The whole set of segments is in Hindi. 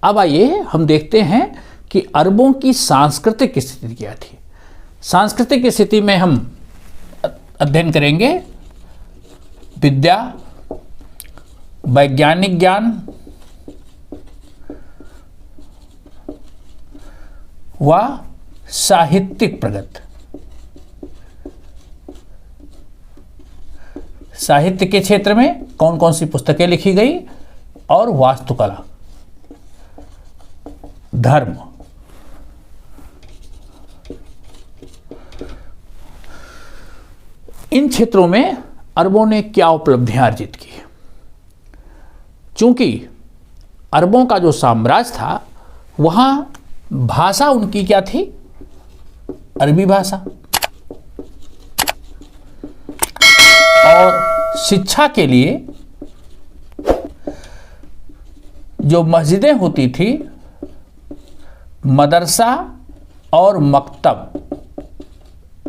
अब आइए हम देखते हैं कि अरबों की सांस्कृतिक स्थिति क्या थी। सांस्कृतिक स्थिति में हम अध्ययन करेंगे विद्या, वैज्ञानिक ज्ञान व साहित्यिक प्रगति। साहित्य के क्षेत्र में कौन कौन सी पुस्तकें लिखी गई और वास्तुकला, धर्म, इन क्षेत्रों में अरबों ने क्या उपलब्धियां अर्जित की। चूंकि अरबों का जो साम्राज्य था वहां भाषा उनकी क्या थी, अरबी भाषा, और शिक्षा के लिए जो मस्जिदें होती थी, मदरसा और मकतब,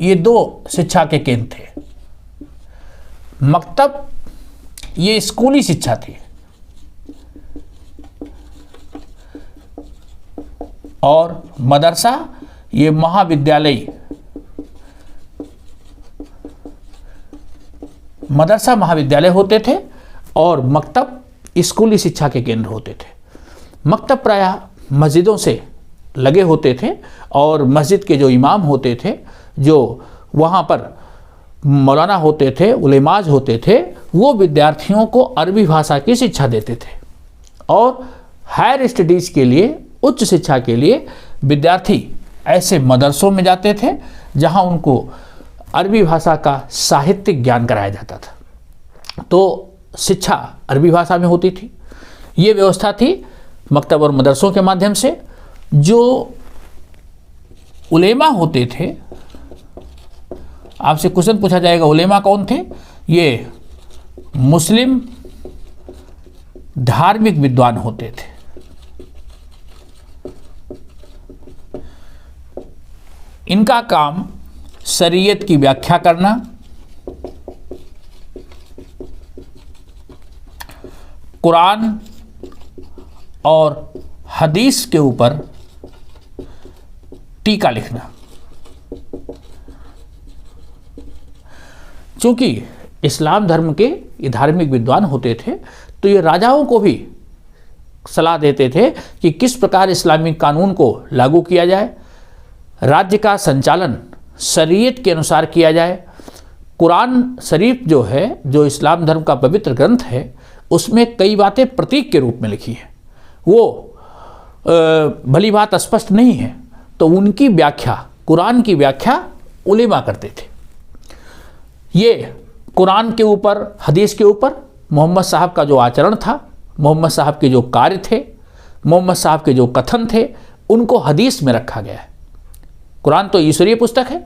ये दो शिक्षा के केंद्र थे। मकतब ये स्कूली शिक्षा थी और मदरसा ये महाविद्यालय, मदरसा महाविद्यालय होते थे और मकतब स्कूली शिक्षा के केंद्र होते थे। मकतब प्रायः मस्जिदों से लगे होते थे और मस्जिद के जो इमाम होते थे, जो वहाँ पर मौलाना होते थे, उलेमाज होते थे, वो विद्यार्थियों को अरबी भाषा की शिक्षा देते थे। और हायर स्टडीज़ के लिए, उच्च शिक्षा के लिए विद्यार्थी ऐसे मदरसों में जाते थे जहाँ उनको अरबी भाषा का साहित्यिक ज्ञान कराया जाता था। तो शिक्षा अरबी भाषा में होती थी। ये व्यवस्था थी मकतब और मदरसों के माध्यम से। जो उलेमा होते थे, आपसे क्वेश्चन पूछा जाएगा उलेमा कौन थे, ये मुस्लिम धार्मिक विद्वान होते थे। इनका काम शरीयत की व्याख्या करना, कुरान और हदीस के ऊपर टीका लिखना। चूंकि इस्लाम धर्म के ये धार्मिक विद्वान होते थे, तो ये राजाओं को भी सलाह देते थे कि किस प्रकार इस्लामिक कानून को लागू किया जाए, राज्य का संचालन शरीयत के अनुसार किया जाए। कुरान शरीफ जो है, जो इस्लाम धर्म का पवित्र ग्रंथ है, उसमें कई बातें प्रतीक के रूप में लिखी है। वो भली बात स्पष्ट नहीं है, तो उनकी व्याख्या, कुरान की व्याख्या उलेमा करते थे। ये कुरान के ऊपर, हदीस के ऊपर मोहम्मद साहब का जो आचरण था, मोहम्मद साहब के जो कार्य थे, मोहम्मद साहब के जो कथन थे, उनको हदीस में रखा गया है। कुरान तो ईश्वरीय पुस्तक है,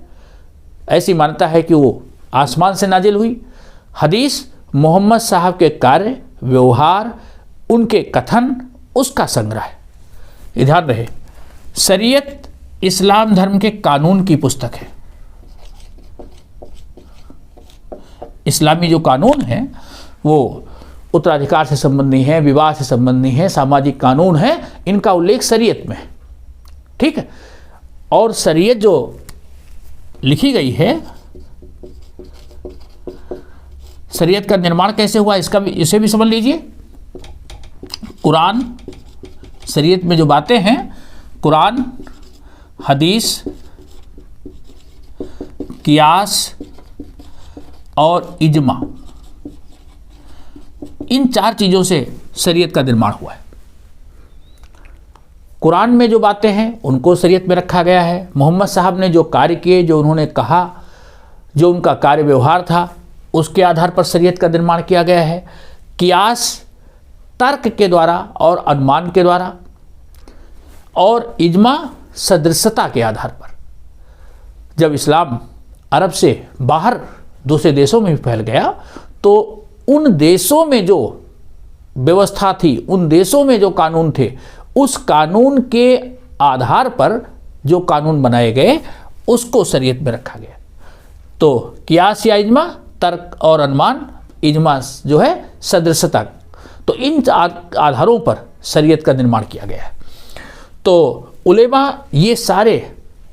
ऐसी मान्यता है कि वो आसमान से नाजिल हुई। हदीस मोहम्मद साहब के कार्य, व्यवहार, उनके कथन, उसका संग्रह है। ये ध्यान रहे, शरीयत इस्लाम धर्म के कानून की पुस्तक है। इस्लामी जो कानून है वो उत्तराधिकार से संबंधी है, विवाह से संबंधी है, सामाजिक कानून है, इनका उल्लेख शरीयत में है। ठीक है। और शरीयत जो लिखी गई है, शरीयत का निर्माण कैसे हुआ, इसे भी समझ लीजिए। कुरान, शरीयत में जो बातें हैं, कुरान, हदीस, कियास और इजमा, इन चार चीज़ों से शरीयत का निर्माण हुआ है। कुरान में जो बातें हैं उनको शरीयत में रखा गया है। मोहम्मद साहब ने जो कार्य किए, जो उन्होंने कहा, जो उनका कार्य व्यवहार था, उसके आधार पर शरीयत का निर्माण किया गया है। कियास तर्क के द्वारा और अनुमान के द्वारा, और इजमा सदृशता के आधार पर। जब इस्लाम अरब से बाहर दूसरे देशों में भी फैल गया, तो उन देशों में जो व्यवस्था थी, उन देशों में जो कानून थे, उस कानून के आधार पर जो कानून बनाए गए उसको शरीयत में रखा गया। तो कियास या इजमा, तर्क और अनुमान, इजमा जो है सदृशता। तो इन आधारों पर शरीयत का निर्माण किया गया है। तो उलेमा ये सारे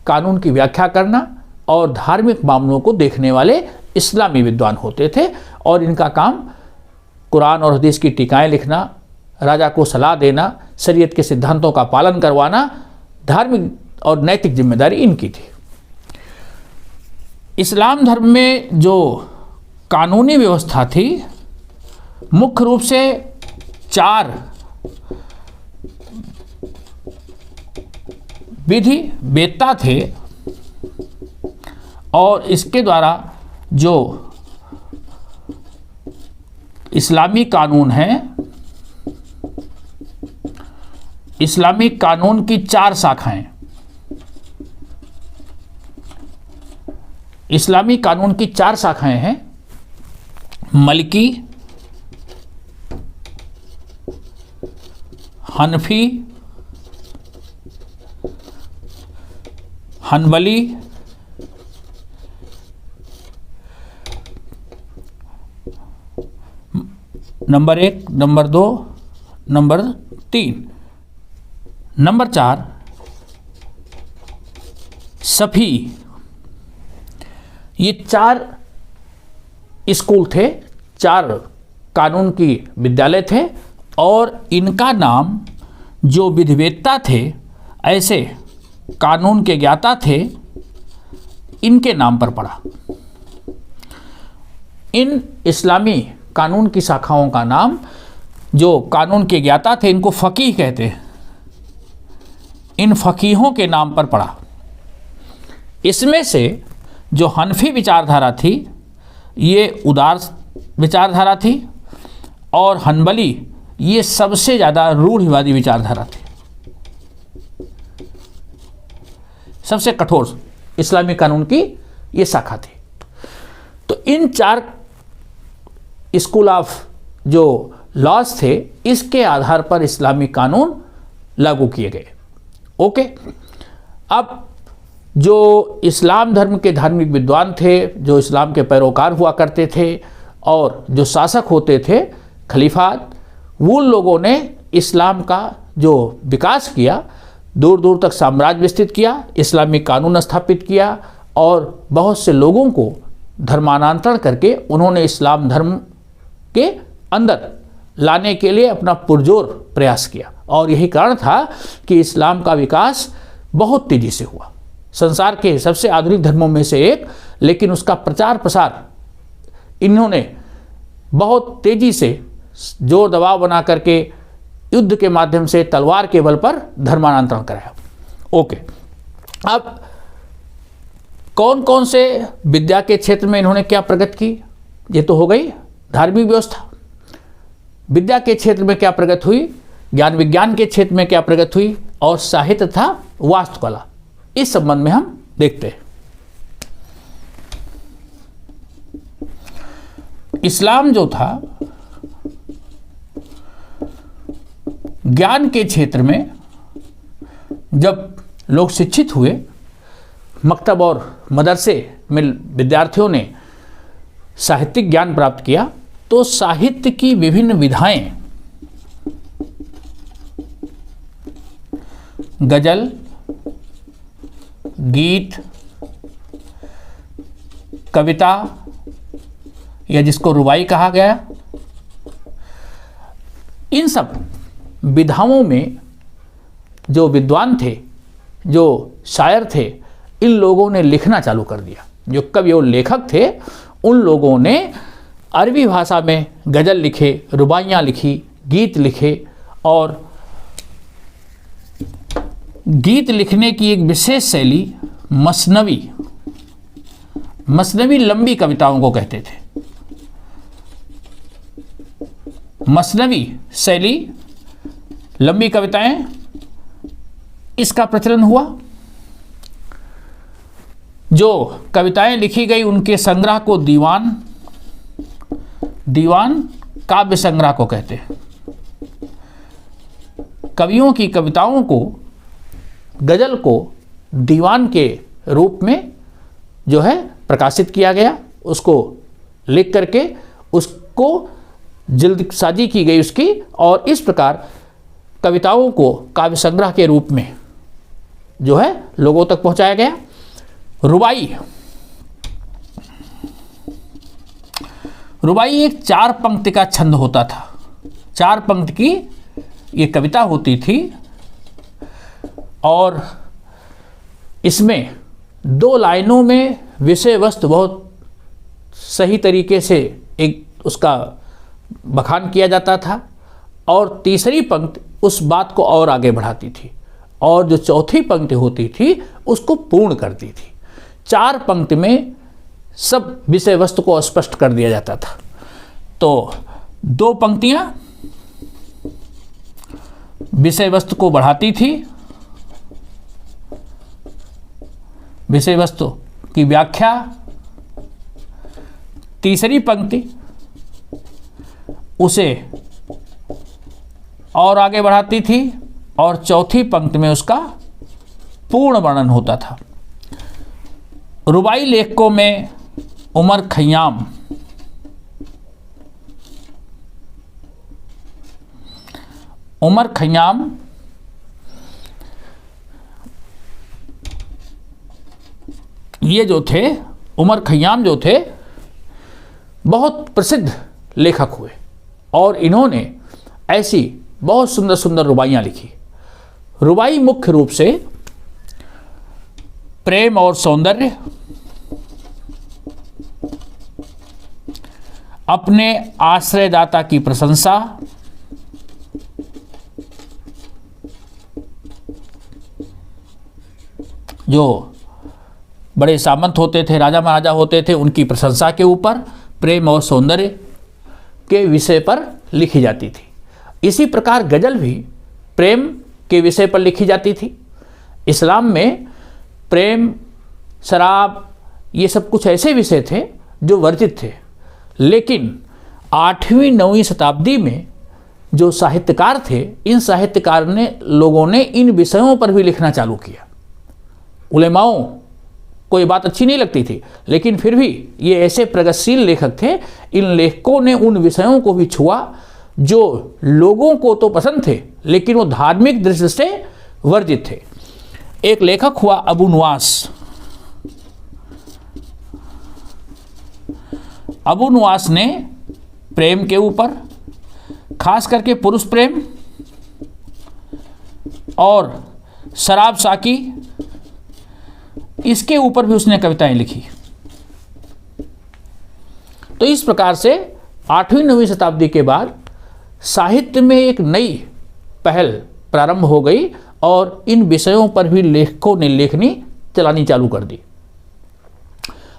कानून की व्याख्या करना और धार्मिक मामलों को देखने वाले इस्लामी विद्वान होते थे, और इनका काम कुरान और हदीस की टीकाएं लिखना, राजा को सलाह देना, शरीयत के सिद्धांतों का पालन करवाना, धार्मिक और नैतिक जिम्मेदारी इनकी थी। इस्लाम धर्म में जो कानूनी व्यवस्था थी मुख्य रूप से 4 विधि वेत्ता थे, और इसके द्वारा जो इस्लामी कानून है, इस्लामी कानून की 4 शाखाएं, इस्लामी कानून की 4 शाखाएं हैं। Maliki, Hanafi, Hanbali, number 1, number 2, number 3, number 4 Shafi. ये 4 स्कूल थे, 4 कानून की विद्यालय थे, और इनका नाम जो विधिवेत्ता थे, ऐसे कानून के ज्ञाता थे, इनके नाम पर पड़ा। इन इस्लामी कानून की शाखाओं का नाम, जो कानून के ज्ञाता थे, इनको फ़कीह कहते हैं, इन फ़कीहों के नाम पर पड़ा। इसमें से जो हनफी विचारधारा थी ये उदार विचारधारा थी, और हनबली ये सबसे ज़्यादा रूढ़िवादी विचारधारा थी, सबसे कठोर इस्लामी कानून की ये शाखा थी। तो इन 4 स्कूल ऑफ जो लॉज थे, इसके आधार पर इस्लामी कानून लागू किए गए। ओके, अब जो इस्लाम धर्म के धार्मिक विद्वान थे, जो इस्लाम के पैरोकार हुआ करते थे, और जो शासक होते थे खलीफात, वो लोगों ने इस्लाम का जो विकास किया, दूर दूर तक साम्राज्य विस्तृत किया, इस्लामी कानून स्थापित किया, और बहुत से लोगों को धर्मांतरण करके उन्होंने इस्लाम धर्म के अंदर लाने के लिए अपना पुरजोर प्रयास किया। और यही कारण था कि इस्लाम का विकास बहुत तेज़ी से हुआ, संसार के सबसे आधुनिक धर्मों में से एक, लेकिन उसका प्रचार प्रसार इन्होंने बहुत तेज़ी से जोर दबाव बना करके युद्ध के माध्यम से, तलवार के बल पर धर्मांतरण कराया। ओके, अब कौन कौन से विद्या के क्षेत्र में इन्होंने क्या प्रगति की, ये तो हो गई धार्मिक व्यवस्था। विद्या के क्षेत्र में क्या प्रगति हुई, ज्ञान विज्ञान के क्षेत्र में क्या प्रगति हुई, और साहित्य तथा वास्तुकला, इस संबंध में हम देखते हैं। इस्लाम जो था ज्ञान के क्षेत्र में, जब लोग शिक्षित हुए, मकतब और मदरसे में विद्यार्थियों ने साहित्यिक ज्ञान प्राप्त किया, तो साहित्य की विभिन्न विधाएं, गजल, गीत, कविता, या जिसको रुबाई कहा गया, इन सब विधाओं में जो विद्वान थे, जो शायर थे, इन लोगों ने लिखना चालू कर दिया। जो कवि और लेखक थे, उन लोगों ने अरबी भाषा में गज़ल लिखे, रुबाइयाँ लिखी, गीत लिखे, और गीत लिखने की एक विशेष शैली मसनवी, मसनवी लंबी कविताओं को कहते थे। मसनवी शैली, लंबी कविताएं, इसका प्रचलन हुआ। जो कविताएं लिखी गई उनके संग्रह को दीवान काव्य संग्रह को कहते हैं। कवियों की कविताओं को, गजल को दीवान के रूप में जो है प्रकाशित किया गया, उसको लिख करके उस को जल्दसाजी की गई उसकी, और इस प्रकार कविताओं को काव्य संग्रह के रूप में जो है लोगों तक पहुंचाया गया। रुबाई, रुबाई एक 4 पंक्ति का छंद होता था। 4 पंक्ति की ये कविता होती थी और इसमें 2 लाइनों में विषय वस्तु बहुत सही तरीके से एक उसका बखान किया जाता था, और तीसरी पंक्ति उस बात को और आगे बढ़ाती थी, और जो चौथी पंक्ति होती थी उसको पूर्ण करती थी। 4 पंक्ति में सब विषय वस्तु को स्पष्ट कर दिया जाता था। तो 2 पंक्तियां विषय वस्तु को बढ़ाती थी, विषय वस्तु की व्याख्या, तीसरी पंक्ति उसे और आगे बढ़ाती थी, और चौथी पंक्ति में उसका पूर्ण वर्णन होता था। रुबाई लेखकों में उमर खय्याम, उमर खय्याम ये जो थे, उमर खय्याम जो थे बहुत प्रसिद्ध लेखक हुए, और इन्होंने ऐसी बहुत सुंदर सुंदर रुबाइयाँ लिखी। रुबाई मुख्य रूप से प्रेम और सौंदर्य, अपने आश्रयदाता की प्रशंसा, जो बड़े सामंत होते थे, राजा महाराजा होते थे, उनकी प्रशंसा के ऊपर प्रेम और सौंदर्य के विषय पर लिखी जाती थी। इसी प्रकार गज़ल भी प्रेम के विषय पर लिखी जाती थी। इस्लाम में प्रेम, शराब, ये सब कुछ ऐसे विषय थे जो वर्जित थे, लेकिन 8वीं 9वीं शताब्दी में जो साहित्यकार थे, इन साहित्यकार ने लोगों ने इन विषयों पर भी लिखना चालू किया। उलेमाओं को ये बात अच्छी नहीं लगती थी, लेकिन फिर भी ये ऐसे प्रगतिशील लेखक थे, इन लेखकों ने उन विषयों को भी छुआ जो लोगों को तो पसंद थे, लेकिन वो धार्मिक दृष्टि से वर्जित थे। एक लेखक हुआ अबू नुआस। अबू नुआस ने प्रेम के ऊपर, खास करके पुरुष प्रेम और शराब साकी, इसके ऊपर भी उसने कविताएं लिखी। तो इस प्रकार से 8वीं 9वीं शताब्दी के बाद साहित्य में एक नई पहल प्रारंभ हो गई, और इन विषयों पर भी लेखकों ने लेखनी चलानी चालू कर दी।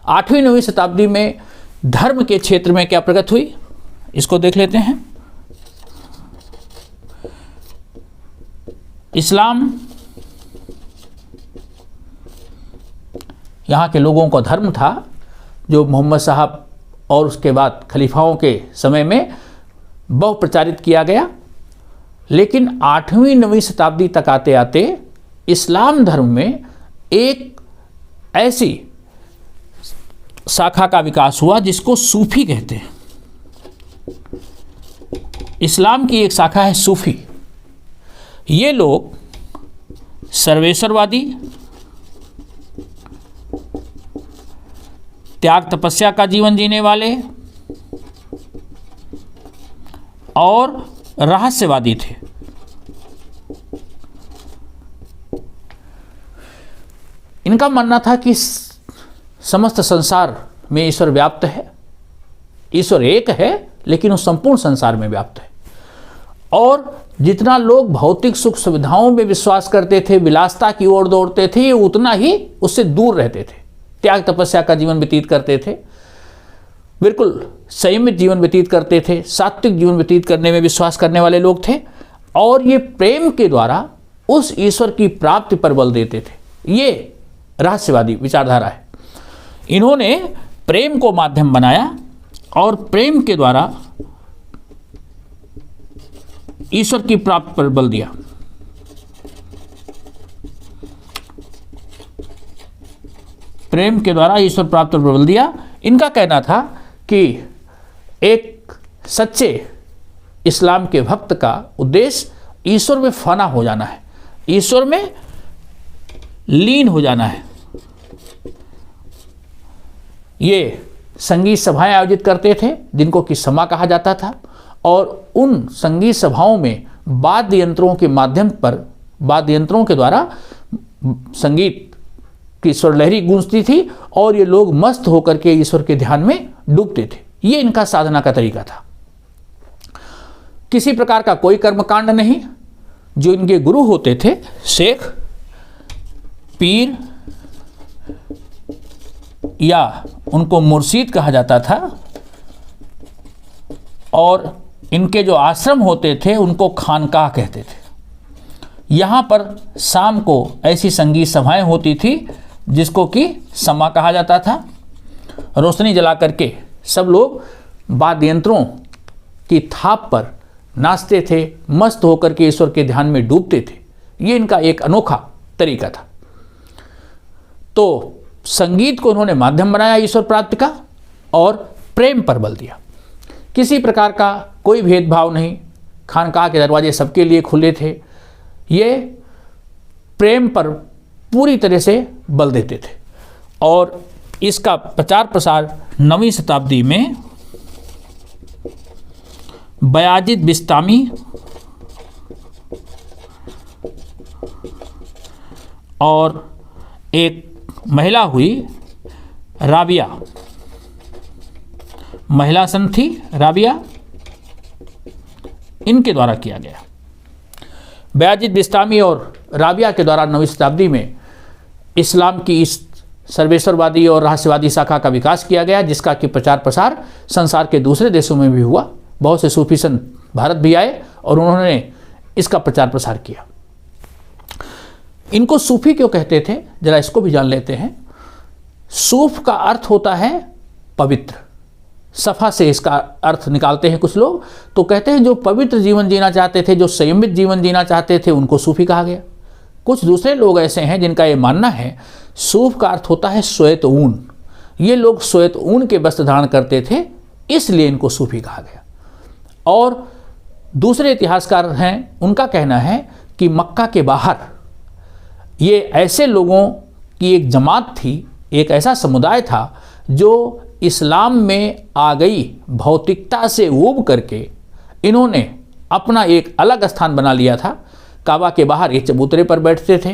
8वीं 9वीं शताब्दी में धर्म के क्षेत्र में क्या प्रगति हुई, इसको देख लेते हैं। इस्लाम यहाँ के लोगों का धर्म था, जो मोहम्मद साहब और उसके बाद खलीफाओं के समय में बहुत प्रचारित किया गया। लेकिन 8वीं 9वीं शताब्दी तक आते आते इस्लाम धर्म में एक ऐसी शाखा का विकास हुआ जिसको सूफी कहते हैं। इस्लाम की एक शाखा है सूफी। ये लोग सर्वेश्वरवादी, त्याग तपस्या का जीवन जीने वाले और रहस्यवादी थे। इनका मानना था कि समस्त संसार में ईश्वर व्याप्त है, ईश्वर एक है, लेकिन वो संपूर्ण संसार में व्याप्त है। और जितना लोग भौतिक सुख सुविधाओं में विश्वास करते थे, विलासता की ओर दौड़ते थे, ये उतना ही उससे दूर रहते थे, त्याग तपस्या का जीवन व्यतीत करते थे, बिल्कुल संयमित जीवन व्यतीत करते थे, सात्विक जीवन व्यतीत करने में विश्वास करने वाले लोग थे, और ये प्रेम के द्वारा उस ईश्वर की प्राप्ति पर बल देते थे। ये रहस्यवादी विचारधारा है। इन्होंने प्रेम को माध्यम बनाया और प्रेम के द्वारा ईश्वर की प्राप्ति पर बल दिया। प्रेम के द्वारा ईश्वर प्राप्ति पर बल दिया। इनका कहना था कि एक सच्चे इस्लाम के भक्त का उद्देश्य ईश्वर में फना हो जाना है, ईश्वर में लीन हो जाना है। ये संगीत सभाएं आयोजित करते थे जिनको कि समा कहा जाता था, और उन संगीत सभाओं में वाद्य यंत्रों के माध्यम पर, वाद्य यंत्रों के द्वारा संगीत की स्वर लहरी गूंजती थी और ये लोग मस्त होकर के ईश्वर के ध्यान में डूबते थे। ये इनका साधना का तरीका था। किसी प्रकार का कोई कर्मकांड नहीं। जो इनके गुरु होते थे, शेख, पीर या उनको मुर्शीद कहा जाता था, और इनके जो आश्रम होते थे उनको खानकाह कहते थे। यहाँ पर शाम को ऐसी संगीत सभाएं होती थी जिसको कि समा कहा जाता था। रोशनी जला करके सब लोग वाद्य यंत्रों की थाप पर नाचते थे, मस्त होकर के ईश्वर के ध्यान में डूबते थे। ये इनका एक अनोखा तरीका था। तो संगीत को उन्होंने माध्यम बनाया ईश्वर प्राप्ति का, और प्रेम पर बल दिया। किसी प्रकार का कोई भेदभाव नहीं, खानकाह के दरवाजे सबके लिए खुले थे। ये प्रेम पर पूरी तरह से बल देते थे, और इसका प्रचार प्रसार 9वीं शताब्दी में बयाजिद बिस्तामी और एक महिला हुई राबिया, महिला संत थी राबिया, इनके द्वारा किया गया। बयाजिद बिस्तामी और राबिया के द्वारा 9वीं शताब्दी में इस्लाम की इस सर्वेश्वरवादी और रहस्यवादी शाखा का विकास किया गया, जिसका कि प्रचार प्रसार संसार के दूसरे देशों में भी हुआ। बहुत से सूफी संत भारत भी आए और उन्होंने इसका प्रचार प्रसार किया। इनको सूफी क्यों कहते थे, जरा इसको भी जान लेते हैं। सूफ का अर्थ होता है पवित्र। सफ़ा से इसका अर्थ निकालते हैं कुछ लोग, तो कहते हैं जो पवित्र जीवन जीना चाहते थे, जो संयमित जीवन जीना चाहते थे, उनको सूफी कहा गया। कुछ दूसरे लोग ऐसे हैं जिनका ये मानना है सूफ का अर्थ होता है श्वेत ऊन। ये लोग श्वेत ऊन के वस्त्र धारण करते थे, इसलिए इनको सूफी कहा गया। और दूसरे इतिहासकार हैं, उनका कहना है कि मक्का के बाहर ये ऐसे लोगों की एक जमात थी, एक ऐसा समुदाय था जो इस्लाम में आ गई भौतिकता से ऊब करके इन्होंने अपना एक अलग स्थान बना लिया था। काबा के बाहर ये चबूतरे पर बैठते थे,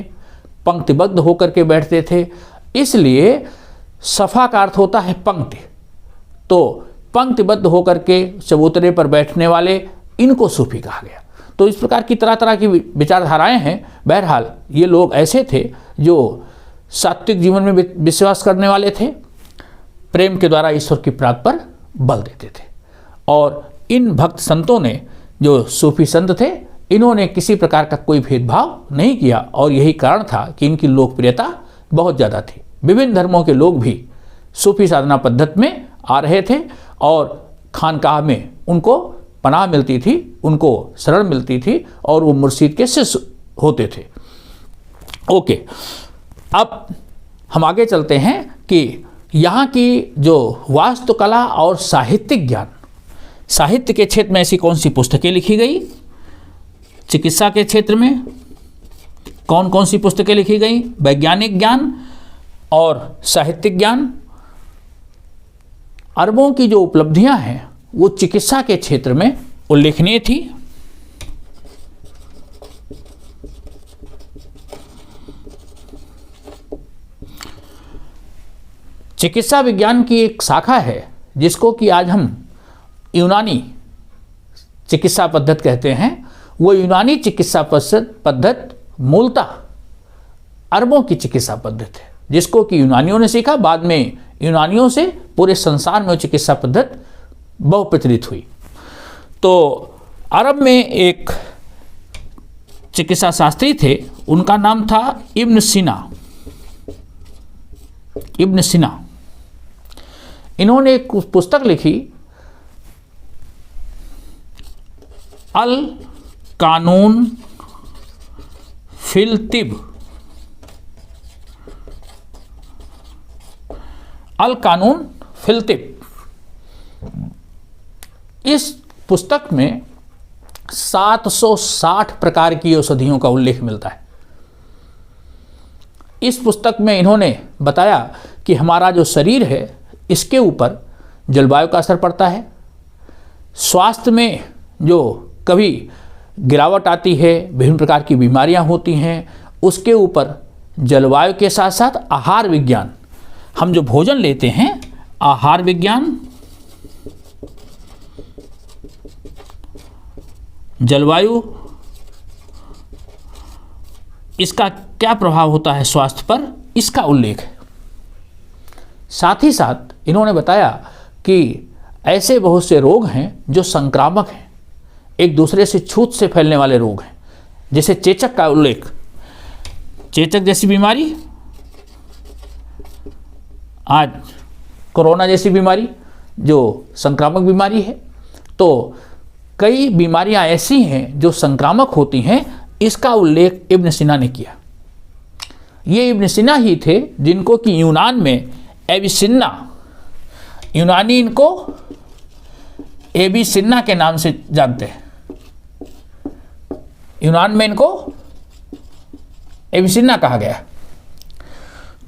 पंक्तिबद्ध होकर के बैठते थे, इसलिए सफ़ा का अर्थ होता है पंक्ति। तो पंक्तिबद्ध होकर के चबूतरे पर बैठने वाले, इनको सूफी कहा गया। तो इस प्रकार की तरह तरह की विचारधाराएं हैं। बहरहाल ये लोग ऐसे थे जो सात्विक जीवन में विश्वास करने वाले थे, प्रेम के द्वारा ईश्वर की प्राप्ति पर बल देते थे। और इन भक्त संतों ने, जो सूफी संत थे, इन्होंने किसी प्रकार का कोई भेदभाव नहीं किया, और यही कारण था कि इनकी लोकप्रियता बहुत ज़्यादा थी। विभिन्न धर्मों के लोग भी सूफी साधना पद्धति में आ रहे थे, और खानकाह में उनको पनाह मिलती थी, उनको शरण मिलती थी, और वो मुर्शीद के शिष्य होते थे। ओके, अब हम आगे चलते हैं कि यहाँ की जो वास्तुकला और साहित्यिक ज्ञान, साहित्य के क्षेत्र में ऐसी कौन सी पुस्तकें लिखी गई, चिकित्सा के क्षेत्र में कौन कौन सी पुस्तकें लिखी गई, वैज्ञानिक ज्ञान और साहित्यिक ज्ञान। अरबों की जो उपलब्धियां हैं वो चिकित्सा के क्षेत्र में उल्लेखनीय थी। चिकित्सा विज्ञान की एक शाखा है जिसको कि आज हम यूनानी चिकित्सा पद्धति कहते हैं। वो यूनानी चिकित्सा पद्धति मूलतः अरबों की चिकित्सा पद्धति है, जिसको कि यूनानियों ने सीखा। बाद में यूनानियों से पूरे संसार में चिकित्सा पद्धति बहुप्रचलित हुई। तो अरब में एक चिकित्सा शास्त्री थे, उनका नाम था इब्न सीना। इब्न सीना, इन्होंने एक पुस्तक लिखी, अल कानून फिल तिब। अल कानून फिल तिब, इस पुस्तक में 760 प्रकार की औषधियों का उल्लेख मिलता है। इस पुस्तक में इन्होंने बताया कि हमारा जो शरीर है इसके ऊपर जलवायु का असर पड़ता है, स्वास्थ्य में जो कभी गिरावट आती है, विभिन्न प्रकार की बीमारियां होती हैं, उसके ऊपर जलवायु के साथ साथ आहार विज्ञान, हम जो भोजन लेते हैं, आहार विज्ञान, जलवायु, इसका क्या प्रभाव होता है स्वास्थ्य पर, इसका उल्लेख है। साथ ही साथ इन्होंने बताया कि ऐसे बहुत से रोग हैं जो संक्रामक हैं, एक दूसरे से छूत से फैलने वाले रोग हैं, जैसे चेचक का उल्लेख। चेचक जैसी बीमारी, आज कोरोना जैसी बीमारी जो संक्रामक बीमारी है, तो कई बीमारियां ऐसी हैं जो संक्रामक होती हैं, इसका उल्लेख इब्न सीना ने किया। ये इब्न सीना ही थे जिनको कि यूनान में एविसिन्ना, यूनानी इनको एविसिन्ना के नाम से जानते हैं, यूनान में इनको एविसिन्ना कहा गया।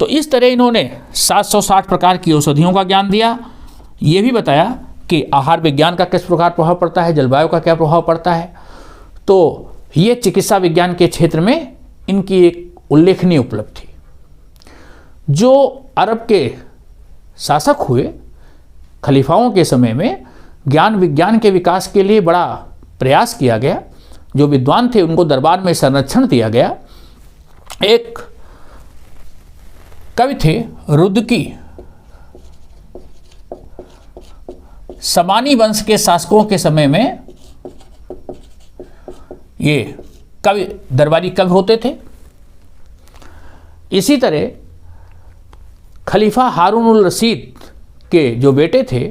तो इस तरह इन्होंने 760 प्रकार की औषधियों का ज्ञान दिया। ये भी बताया कि आहार विज्ञान का किस प्रकार प्रभाव पड़ता है, जलवायु का क्या प्रभाव पड़ता है। तो ये चिकित्सा विज्ञान के क्षेत्र में इनकी एक उल्लेखनीय उपलब्धि। जो अरब के शासक हुए, खलीफाओं के समय में ज्ञान विज्ञान के विकास के लिए बड़ा प्रयास किया गया। जो विद्वान थे उनको दरबार में संरक्षण दिया गया। एक कवि थे रुद्की, समानी वंश के शासकों के समय में ये कवि, दरबारी कवि होते थे। इसी तरह खलीफा हारून रशीद के जो बेटे थे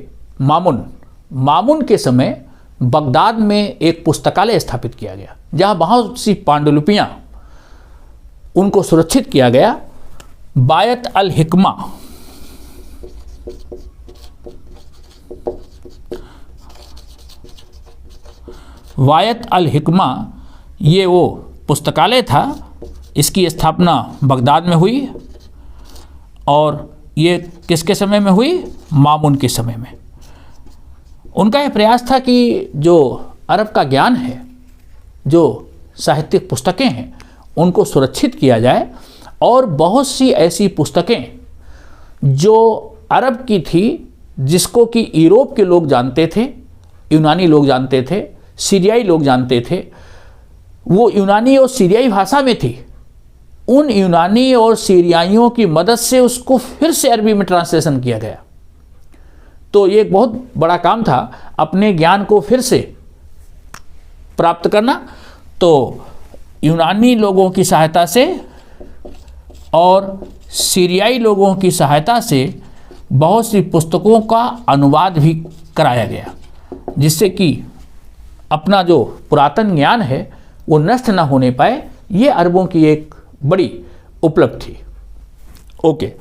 मामुन के समय बगदाद में एक पुस्तकालय स्थापित किया गया, जहां बहुत सी पांडुलिपियां उनको सुरक्षित किया गया। बायत अल हिकमा, वायत अल हिकमा, ये वो पुस्तकालय था, इसकी स्थापना बगदाद में हुई और ये किसके समय में हुई? मामुन के समय में। उनका यह प्रयास था कि जो अरब का ज्ञान है, जो साहित्यिक पुस्तकें हैं, उनको सुरक्षित किया जाए और बहुत सी ऐसी पुस्तकें जो अरब की थी, जिसको कि यूरोप के लोग जानते थे, यूनानी लोग जानते थे, सीरियाई लोग जानते थे, वो यूनानी और सीरियाई भाषा में थी। उन यूनानी और सीरियाइयों की मदद से उसको फिर से अरबी में ट्रांसलेशन किया गया। तो ये एक बहुत बड़ा काम था, अपने ज्ञान को फिर से प्राप्त करना। तो यूनानी लोगों की सहायता से और सीरियाई लोगों की सहायता से बहुत सी पुस्तकों का अनुवाद भी कराया गया, जिससे कि अपना जो पुरातन ज्ञान है वो नष्ट ना होने पाए। ये अरबों की एक बड़ी उपलब्धि। ओके,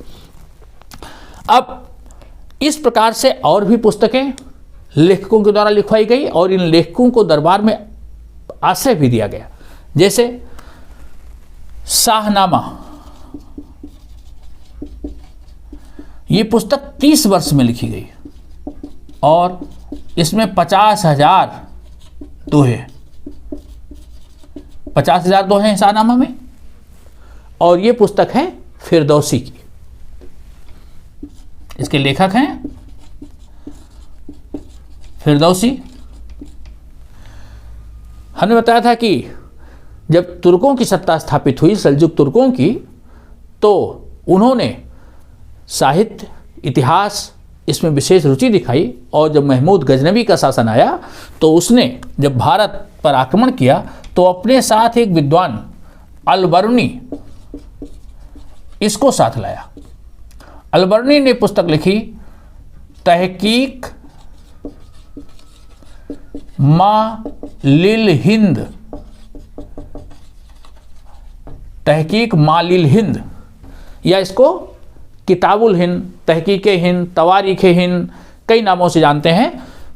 अब इस प्रकार से और भी पुस्तकें लेखकों के द्वारा लिखवाई गई और इन लेखकों को दरबार में आश्रय भी दिया गया। जैसे शाहनामा, ये पुस्तक 30 वर्ष में लिखी गई और इसमें 50,000 दोहे, 50,000 दोहे हैं शाहनामा में। और ये पुस्तक है फिरदौसी की, इसके लेखक हैं फिरदौसी। हमने बताया था कि जब तुर्कों की सत्ता स्थापित हुई, सल्जुक तुर्कों की, तो उन्होंने साहित्य, इतिहास, इसमें विशेष रुचि दिखाई। और जब महमूद गजनवी का शासन आया तो उसने जब भारत पर आक्रमण किया तो अपने साथ एक विद्वान अलबर्नी, इसको साथ लाया। अलबर्नी ने पुस्तक लिखी तहकीक मा लिल हिंद, तहकीक मा लिल हिंद, या इसको किताबुल हिंद, तहकीक हिंद, तवारीख हिंद, कई नामों से जानते हैं।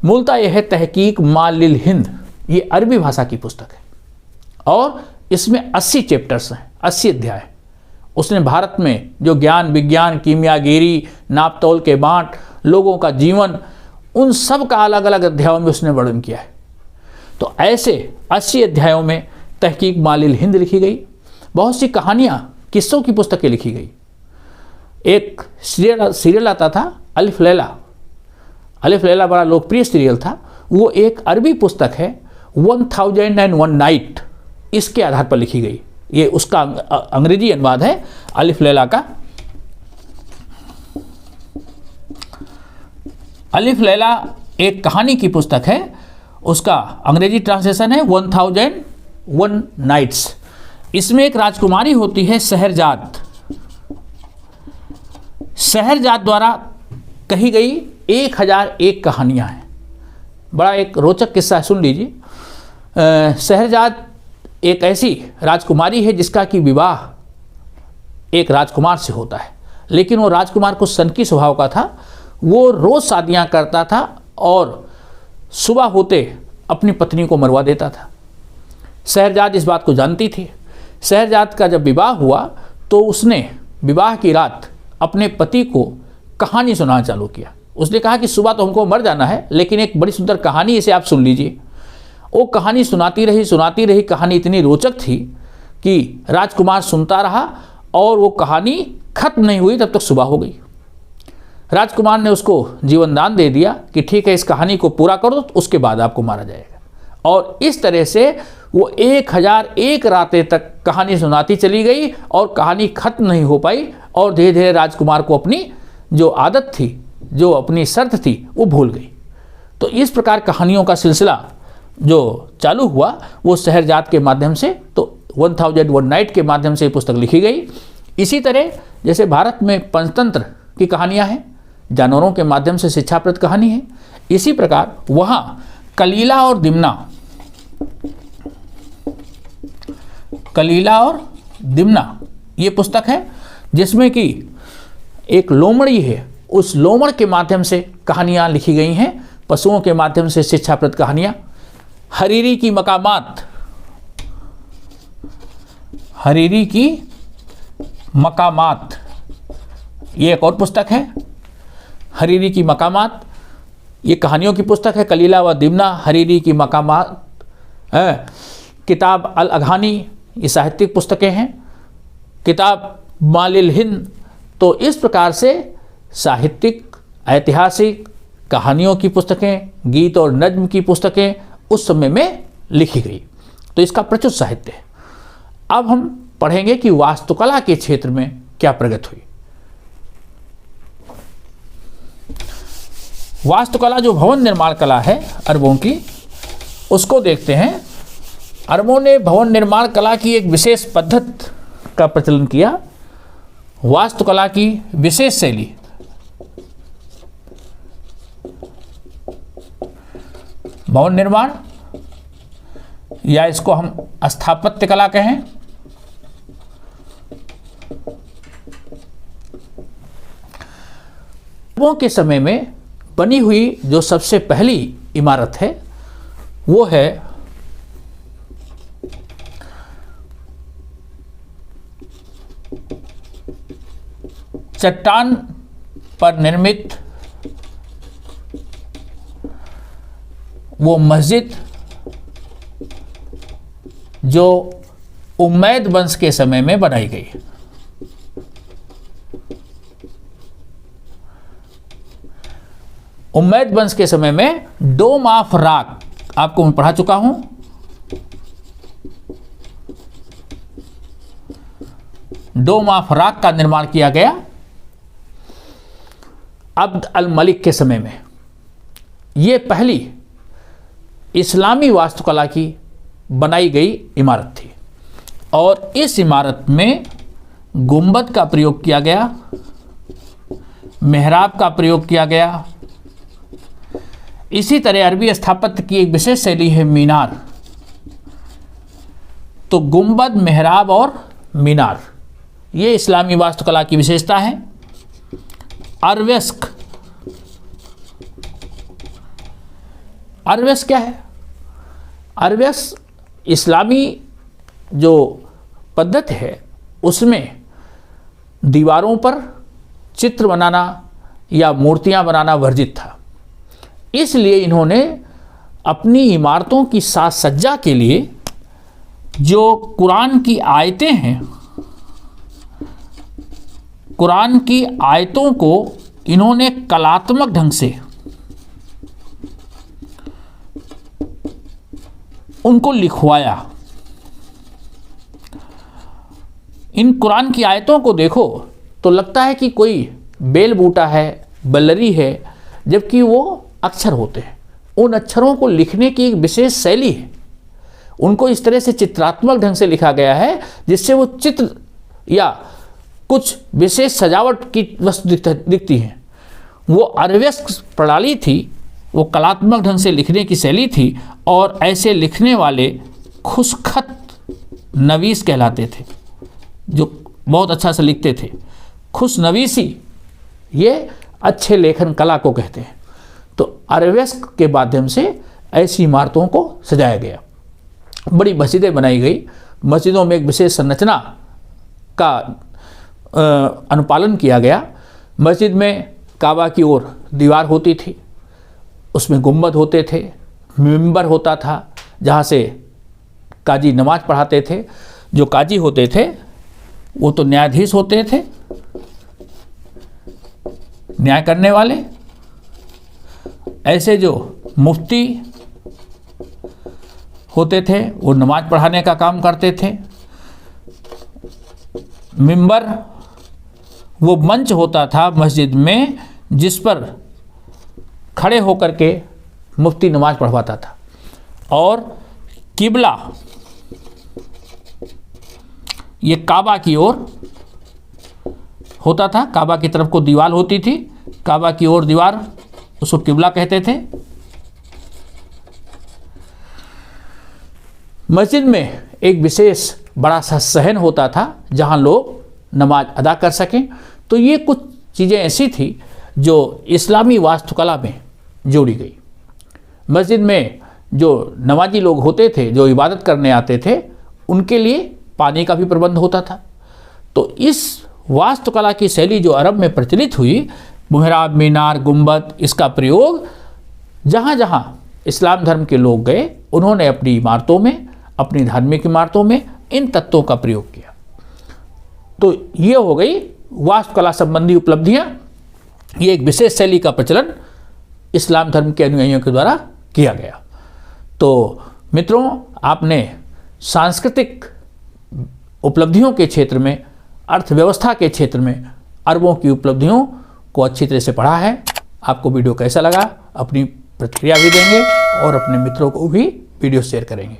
मूलतः यह है तहकीक मालिल हिंद, ये अरबी भाषा की पुस्तक है और इसमें 80 चैप्टर्स हैं, 80 अध्याय। उसने भारत में जो ज्ञान विज्ञान कीमियागिरी नापतोल के बांट लोगों का जीवन उन सब का अलग अलग अध्यायों में उसने वर्णन किया है। तो ऐसे 80 अध्यायों में तहकीक मालिल हिंद लिखी गई। बहुत सी कहानियाँ किस्सों की पुस्तकें लिखी गई। एक सीरियल आता था अलिफ लैला। अलिफ लैला बड़ा लोकप्रिय सीरियल था। वो एक अरबी पुस्तक है 1001 नाइट, इसके आधार पर लिखी गई। ये उसका अंग्रेजी अनुवाद है अलिफ लैला का। अलिफ लैला एक कहानी की पुस्तक है, उसका अंग्रेजी ट्रांसलेशन है 1001 नाइट्स। इसमें एक राजकुमारी होती है शहरजाद। शहरजाद द्वारा कही गई 1001 कहानियाँ हैं। बड़ा एक रोचक किस्सा सुन लीजिए। शहरजाद एक ऐसी राजकुमारी है जिसका कि विवाह एक राजकुमार से होता है, लेकिन वो राजकुमार कुछ सनकी स्वभाव का था। वो रोज़ शादियाँ करता था और सुबह होते अपनी पत्नी को मरवा देता था। शहरजाद इस बात को जानती थी। शहरजाद का जब विवाह हुआ तो उसने विवाह की रात अपने पति को कहानी सुनाना चालू किया। उसने कहा कि सुबह तो हमको मर जाना है, लेकिन एक बड़ी सुंदर कहानी इसे आप सुन लीजिए। वो कहानी सुनाती रही। कहानी इतनी रोचक थी कि राजकुमार सुनता रहा और वो कहानी खत्म नहीं हुई तब तक सुबह हो गई। राजकुमार ने उसको जीवन दान दे दिया कि ठीक है, इस कहानी को पूरा करो तो उसके बाद आपको मारा जाएगा। और इस तरह से वो 1001 रातें तक कहानी सुनाती चली गई और कहानी खत्म नहीं हो पाई। और धीरे धीरे राजकुमार को अपनी जो आदत थी, जो अपनी शर्त थी, वो भूल गई। तो इस प्रकार कहानियों का सिलसिला जो चालू हुआ वो शहरजाद के माध्यम से, तो 1001 नाइट के माध्यम से पुस्तक लिखी गई। इसी तरह जैसे भारत में पंचतंत्र की कहानियाँ हैं, जानवरों के माध्यम से शिक्षाप्रद कहानी है, इसी प्रकार वहाँ कलीला और दिमना ये पुस्तक है जिसमें कि एक लोमड़ी है। उस लोमड़ के माध्यम से कहानियाँ लिखी गई हैं, पशुओं के माध्यम से शिक्षाप्रद कहानियाँ। हरीरी की मकामात ये एक और पुस्तक है। हरीरी की मकामात ये कहानियों की पुस्तक है। कलीला व दिमना, हरीरी की मकामात, किताब अल अघानी ये साहित्यिक पुस्तकें हैं। किताब मालिल हिंद। तो इस प्रकार से साहित्यिक, ऐतिहासिक, कहानियों की पुस्तकें, गीत और नज्म की पुस्तकें उस समय में लिखी गई। तो इसका प्रचुर साहित्य है। अब हम पढ़ेंगे कि वास्तुकला के क्षेत्र में क्या प्रगति हुई। वास्तुकला जो भवन निर्माण कला है अरबों की, उसको देखते हैं। अरबों ने भवन निर्माण कला की एक विशेष पद्धति का प्रचलन किया। वास्तुकला की विशेष शैली भवन निर्माण, या इसको हम स्थापत्य कला कहें, अरबों के समय में बनी हुई जो सबसे पहली इमारत है वो है चट्टान पर निर्मित वो मस्जिद जो उम्मैद वंश के समय में बनाई गई। उम्मैद वंश के समय में डोम ऑफ रॉक आपको मैं पढ़ा चुका हूं। डोम ऑफ रॉक का निर्माण किया गया अब्द अल मलिक के समय में। यह पहली इस्लामी वास्तुकला की बनाई गई इमारत थी और इस इमारत में गुंबद का प्रयोग किया गया, मेहराब का प्रयोग किया गया। इसी तरह अरबी स्थापत्य की एक विशेष शैली है मीनार। तो गुंबद, मेहराब और मीनार ये इस्लामी वास्तुकला की विशेषता है। अरवेस्क आर्यव्यस क्या है? आर्यव्यस इस्लामी जो पद्धति है उसमें दीवारों पर चित्र बनाना या मूर्तियां बनाना वर्जित था। इसलिए इन्होंने अपनी इमारतों की साज सज्जा के लिए जो कुरान की आयतें हैं, कुरान की आयतों को इन्होंने कलात्मक ढंग से उनको लिखवाया। इन कुरान की आयतों को देखो तो लगता है कि कोई बेल बूटा है, बल्लरी है, जबकि वो अक्षर होते हैं। उन अक्षरों को लिखने की एक विशेष शैली है। उनको इस तरह से चित्रात्मक ढंग से लिखा गया है जिससे वो चित्र या कुछ विशेष सजावट की वस्तु दिखती हैं। वो आर्यव्यस्क प्रणाली थी, वो कलात्मक ढंग से लिखने की शैली थी और ऐसे लिखने वाले खुशखत नवीस कहलाते थे, जो बहुत अच्छा से लिखते थे। खुशनवीसी ये अच्छे लेखन कला को कहते हैं। तो आर्यव्यस्क के माध्यम से ऐसी इमारतों को सजाया गया। बड़ी मस्जिदें बनाई गई। मस्जिदों में एक विशेष संरचना का अनुपालन किया गया। मस्जिद में काबा की ओर दीवार होती थी, उसमें गुंबद होते थे, मिंबर होता था जहाँ से काजी नमाज पढ़ाते थे। जो काजी होते थे वो तो न्यायाधीश होते थे, न्याय करने वाले। ऐसे जो मुफ्ती होते थे वो नमाज पढ़ाने का काम करते थे। मिंबर वो मंच होता था मस्जिद में जिस पर खड़े होकर के मुफ्ती नमाज पढ़वाता था। और किबला ये काबा की ओर होता था, काबा की तरफ को दीवार होती थी, काबा की ओर दीवार, उसको किबला कहते थे। मस्जिद में एक विशेष बड़ा सा सहन होता था जहां लोग नमाज अदा कर सकें। तो ये कुछ चीज़ें ऐसी थी जो इस्लामी वास्तुकला में जोड़ी गई। मस्जिद में जो नमाजी लोग होते थे, जो इबादत करने आते थे, उनके लिए पानी का भी प्रबंध होता था। तो इस वास्तुकला की शैली जो अरब में प्रचलित हुई, मुहराब, मीनार, गुंबद, इसका प्रयोग जहाँ जहाँ इस्लाम धर्म के लोग गए उन्होंने अपनी इमारतों में, अपनी धार्मिक इमारतों में इन तत्वों का प्रयोग किया। तो ये हो गई वास्तुकला संबंधी उपलब्धियाँ। ये एक विशेष शैली का प्रचलन इस्लाम धर्म के अनुयायियों के द्वारा किया गया। तो मित्रों, आपने सांस्कृतिक उपलब्धियों के क्षेत्र में, अर्थव्यवस्था के क्षेत्र में अरबों की उपलब्धियों को अच्छी तरह से पढ़ा है। आपको वीडियो कैसा लगा अपनी प्रतिक्रिया भी देंगे और अपने मित्रों को भी वीडियो शेयर करेंगे।